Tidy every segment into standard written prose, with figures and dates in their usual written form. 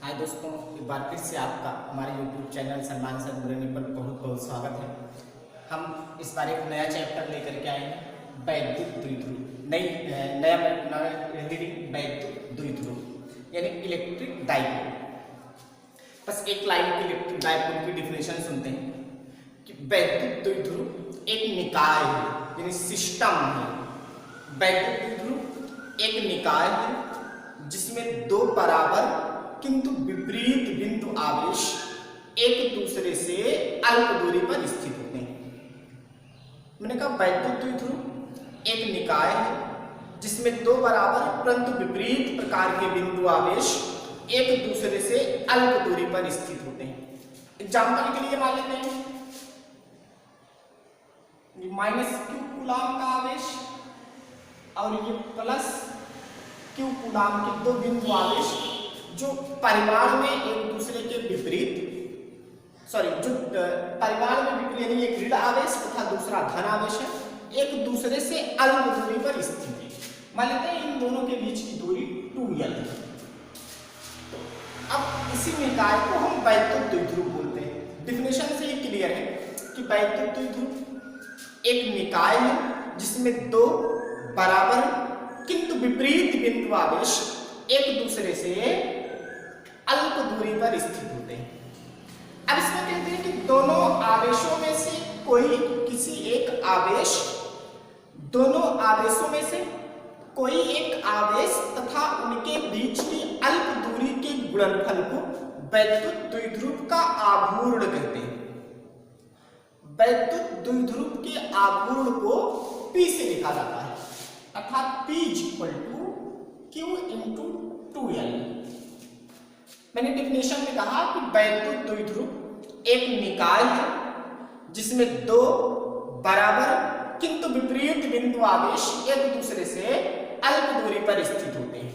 हाय दोस्तों, एक बार फिर से आपका हमारे YouTube चैनल सलमान सर मुरैनी पर बहुत बहुत स्वागत है। हम इस बार एक नया चैप्टर लेकर के आए हैं, वैद्युत द्विध्रुव। नया वैद्युत द्विध्रुव यानी इलेक्ट्रिक डाइपोल। बस एक लाइन की इलेक्ट्रिक डाइपोल की डिफिनेशन सुनते हैं कि वैद्युत द्विध्रुव एक निकाय है यानी सिस्टम है। वैद्युत द्विध्रुव एक निकाय है जिसमें दो बराबर किंतु विपरीत बिंदु आवेश एक दूसरे से अल्प दूरी पर स्थित होते हैं। मैंने कहा वैद्युत द्विध्रुव एक निकाय है जिसमें दो बराबर परंतु विपरीत प्रकार के बिंदु आवेश एक दूसरे से अल्प दूरी पर स्थित होते हैं। एग्जाम्पल के लिए मान लेते हैं माइनस क्यू कूलाम का आवेश और ये प्लस क्यू कूलाम के दो बिंदु आवेश जो परिमाण में एक दूसरे के विपरीत जो परिमाण में विपरीत यानी एक ऋण आवेश तथा दूसरा धन आवेश है, एक दूसरे से अल्प दूरी पर स्थित है। मान लेते हैं इन दोनों के बीच की दूरी 2l है। अब इसी निकाय को हम वैद्युत द्विध्रुव बोलते हैं। डिफिनेशन से ही क्लियर है कि वैद्युत द्विध्रुव एक निकाय है जिसमें दो बराबर किंतु विपरीत बिंदु आवेश एक दूसरे से अल्प दूरी पर स्थित होते हैं। अब इसमें कहते हैं कि दोनों आवेशों में से दोनों आवेशों में से कोई एक आवेश तथा उनके बीच की अल्प दूरी के गुणनफल को वैद्युत द्विध्रुव का आघूर्ण कहते हैं। वैद्युत द्विध्रुव के आघूर्ण को P से लिखा जाता है अर्थात P = Q × 2l। मैंने डिफिनेशन में कहा कि वैद्युत द्विध्रुव एक निकाय है जिसमें दो बराबर किंतु विपरीत बिंदु आवेश एक दूसरे से अल्प दूरी पर स्थित होते हैं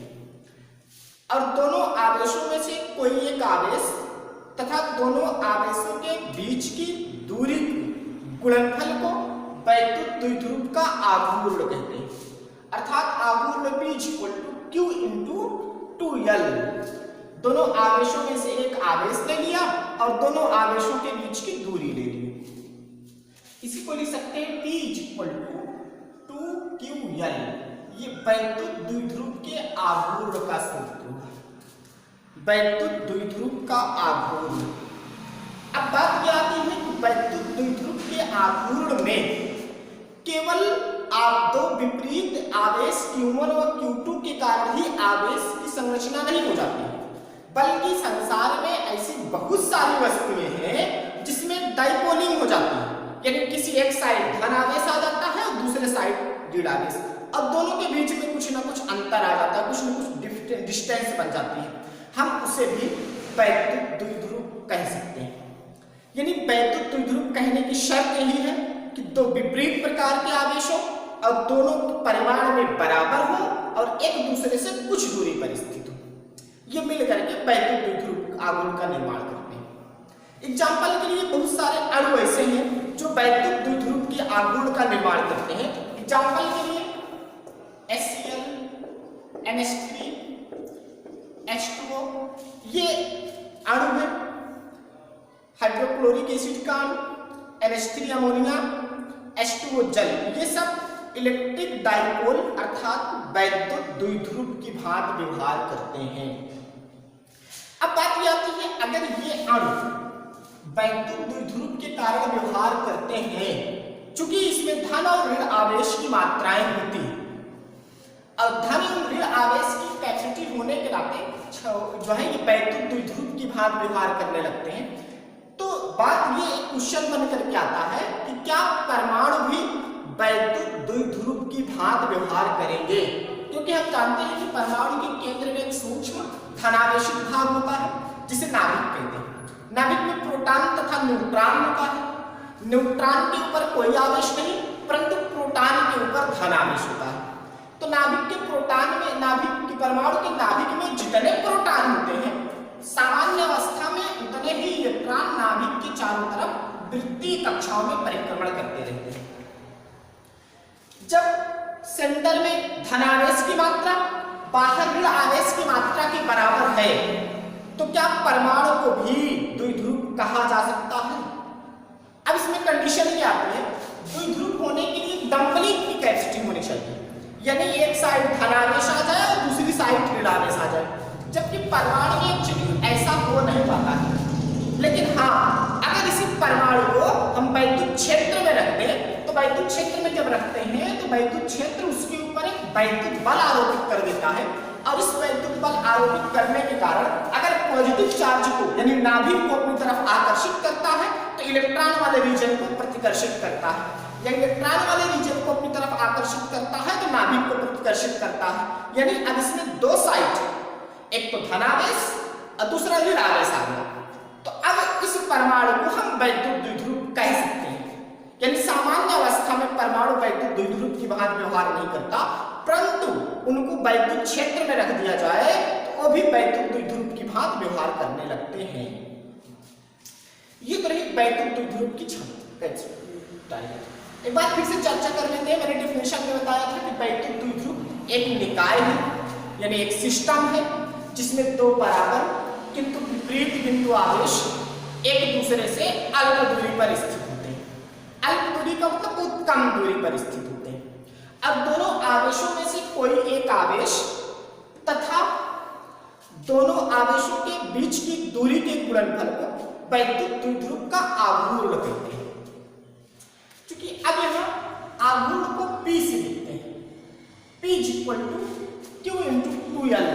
और दोनों आवेशों में से कोई एक आवेश तथा दोनों आवेशों के बीच की दूरी गुणनफल को वैद्युत द्विध्रुव का आघूर्ण कहते हैं अर्थात आघूर्ण P = Q × 2l। दोनों आवेशों में से एक आवेश ले लिया और दोनों आवेशों के बीच की दूरी ले ली। इसी को लिख सकते हैं P = 2ql। ये वैद्युत द्विध्रुव के आघूर्ण का सूत्र है, वैद्युत द्विध्रुव का आघूर्ण। अब बात यह आती है कि वैद्युत द्विध्रुव के आघूर्ण में केवल आप दो विपरीत आवेश Q1 व Q2 के कारण ही आवेश की संरचना नहीं हो जाती, बल्कि संसार में ऐसी बहुत सारी वस्तुएं हैं जिसमें डाइपोलिंग हो जाती है, यानी किसी एक साइड धन आवेश आ जाता है और दूसरे साइड ऋण आवेश। अब दोनों के बीच में कुछ ना कुछ अंतर आ जाता है, कुछ ना कुछ डिस्टेंस बन जाती है। हम उसे भी वैद्युत द्विध्रुव कह सकते हैं। यानी वैद्युत द्विध्रुव कहने की शर्त यही है कि दो विपरीत प्रकार के आवेशों और दोनों परिमाण में बराबर हो और एक दूसरे से कुछ दूरी पर स्थित हो। ये मिल करके वैद्युत द्विध्रुव आघूर्ण का निर्माण करते हैं। एग्जाम्पल के लिए बहुत सारे अणु ऐसे हैं जो वैद्युत द्विध्रुव के आघूर्ण का निर्माण करते हैं। एग्जाम्पल के लिए HCl, NH3, H2O ये अणु है। हाइड्रोक्लोरिक एसिड का अणु, NH3 अमोनिया, H2O जल, ये सब इलेक्ट्रिक डाइपोल अर्थात वैद्युत द्विध्रुव की भांति व्यवहार करते हैं। अब बात यह आती है अगर ये अणु वैद्युत द्विध्रुव के कारण व्यवहार करते हैं, चूंकि इसमें धन और ऋण आवेश की मात्राएं होती हैं और धन और ऋण आवेश की कैपेसिटी होने के नाते जो है ये वैद्युत द्विध्रुव की भांति व्यवहार करने लगते हैं, तो बात ये एक क्वेश्चन बन करके आता है कि क्या परमाणु भी वैद्युत द्विध्रुव की भांति व्यवहार करेंगे? क्योंकि हम जानते हैं कि परमाणु के केंद्र में एक सूक्ष्म धनावेशित भाग होता है जिसे नाभिक कहते हैं। नाभिक में प्रोटॉन तथा न्यूट्रॉन होता है। न्यूट्रॉन के ऊपर कोई आवेश नहीं परंतु प्रोटॉन के ऊपर धन आवेश होता है। तो नाभिक के परमाणु के नाभिक में जितने प्रोटॉन होते हैं सामान्य अवस्था में उतने ही इलेक्ट्रॉन नाभिक के चारों तरफ वृत्तीय कक्षाओं में परिक्रमण करते रहते हैं। जब सेंटर में धनावेश की मात्रा बाहर ऋण आवेश की मात्रा के बराबर है तो क्या क्या परमाणु को भी द्विध्रुव कहा जा सकता है? अब इसमें कंडीशन क्या आती है, द्विध्रुव होने के लिए डंपलिंग की कैपेसिटी होनी चाहिए, यानी एक साइड धनावेश आ जाए और दूसरी साइड ऋणावेश आ जाए, जबकि परमाणु में एक्चुअली ऐसा हो नहीं पाता है। लेकिन हाँ, अगर इसी परमाणु को हम वैद्युत क्षेत्र में रख दें, तो वैद्युत क्षेत्र में जब रखते हैं तो वैद्युत क्षेत्र उसके ऊपर एक वैद्युत बल आरोपित कर देता है, और इस वैद्युत बल आरोपित करने के कारण अगर पॉजिटिव चार्ज को यानी नाभिक को अपनी तरफ आकर्षित करता है तो इलेक्ट्रॉन वाले रीजन को प्रतिकर्षित करता है, या इलेक्ट्रॉन वाले रीजन को अपनी तरफ आकर्षित करता है तो नाभिक को प्रतिकर्षित करता है। यानी अब इसमें दो साइड, एक तो धनावेश और दूसरा ऋणावेश आ गया, तो अब इस परमाणु को हम वैद्युत द्विध्रुव कह सकते हैं। यानी सामान्य अवस्था में परमाणु वैद्युत द्विध्रुव की भांति व्यवहार नहीं करता, परंतु उनको वैद्युत क्षेत्र में रख दिया जाए तो वो भी वैद्युत द्विध्रुव की भांति व्यवहार करने लगते हैं। ये तो रही वैद्युत द्विध्रुव की क्षमता। एक बार फिर से चर्चा कर लेते हैं। मैंने डेफिनेशन में बताया था कि वैद्युत द्विध्रुव एक निकाय है, यानी एक सिस्टम है जिसमें दो बराबर किंतु विपरीत बिंदु आवेश एक दूसरे से अल्प दूरी पर स्थित होते हैं। अल्प दूरी का मतलब बहुत कम दूरी पर स्थित होते हैं। अब दोनों आवेशों में से कोई एक आवेश तथा दोनों आवेशों के बीच की दूरी के गुणनफल को वैद्युत द्विध्रुव का आघूर्ण कहते हैं। क्योंकि अब यहाँ आघूर्ण को P से लिखते हैं, P = Q × 2L,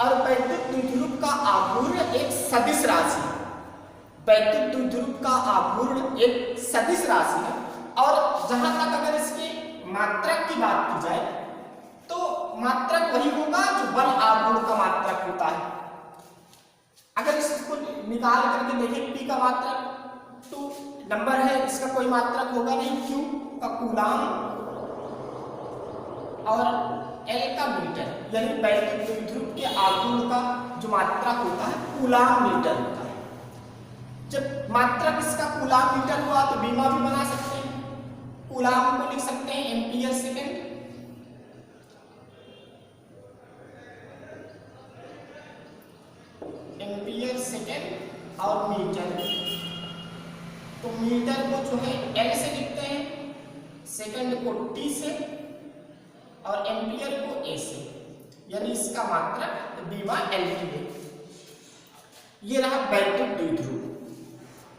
और वैद्युत द्विध्रुव का आघूर्ण एक सदिश राशि है। वैद्युत द्विध्रुव का आघूर्ण एक सदिश राशि है, और जहां तक अगर इसके मात्रक की बात की जाए तो मात्रक वही होगा जो बल आघूर्ण का मात्रक होता है। अगर इसको निकाल करके देखें, P का मात्रक 2 नंबर है, इसका कोई मात्रक होगा नहीं, Q का कूलाम और L का मीटर, यानी वैद्युत द्विध्रुव के आघूर्ण का जो मात्रक होता है कूलाम मीटर होता है। जब मात्रक इसका कूलाम मीटर हुआ तो बीमा भी बना सकते हैं, कूलाम को लिख सकते हैं एम्पियर सेकेंड, एम्पियर सेकेंड और मीटर, तो मीटर को जो है L से लिखते हैं, सेकेंड को T से और एम्पियर को A से, यानी इसका मात्रक बीमा L की है। ये रहा वैद्युत द्विध्रुव।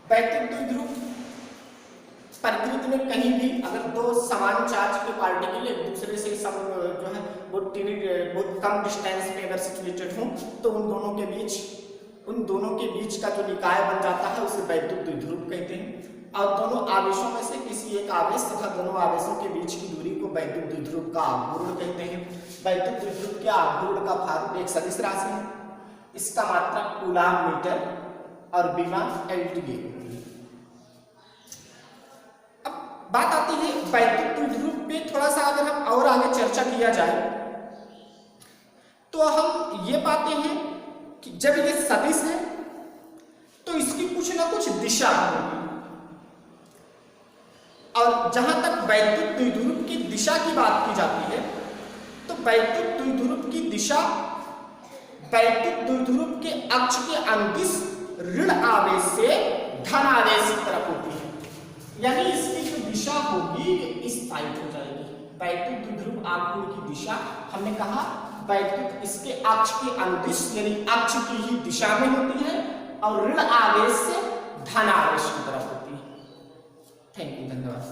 वैद्युत द्विध्रुव प्रकृति में कहीं भी अगर दो समान चार्ज के पार्टिकल एक दूसरे से सब जो है बहुत कम डिस्टेंस पे अगर सिचुएटेड हो तो उन दोनों के बीच का जो निकाय बन जाता है उसे वैद्युत द्विध्रुव कहते हैं। और दोनों आवेशों में से किसी एक आवेश तथा दोनों आवेशों के बीच की दूरी को वैद्युत द्विध्रुव का आघूर्ण कहते हैं। वैद्युत द्विध्रुव के आघूर्ण का भार एक सदिश राशि है, इसका मात्रक कूलाम मीटर और बीमा LTA होती है। अब बात आती है वैद्युत द्विध्रुव पे थोड़ा सा अगर हम और आगे चर्चा किया जाए तो हम ये पाते हैं कि जब ये सदिश है तो इसकी कुछ ना कुछ दिशा होगी, और जहां तक वैद्युत द्विध्रुव की दिशा की बात की जाती है तो वैद्युत द्विध्रुव की दिशा वैद्युत द्विध्रुव के अक्ष के अनुदिश ऋण आवेश से धन आवेश की तरफ होती है, यानी इसकी जो दिशा होगी इस साइड हो जाएगी। वैद्युत द्विध्रुव आघूर्ण की दिशा हमने कहा वैद्युत इसके अक्ष के अनुदिश यानी अक्ष की ही दिशा में होती है और ऋण आवेश से धन आवेश की तरफ होती है। थैंक यू, धन्यवाद।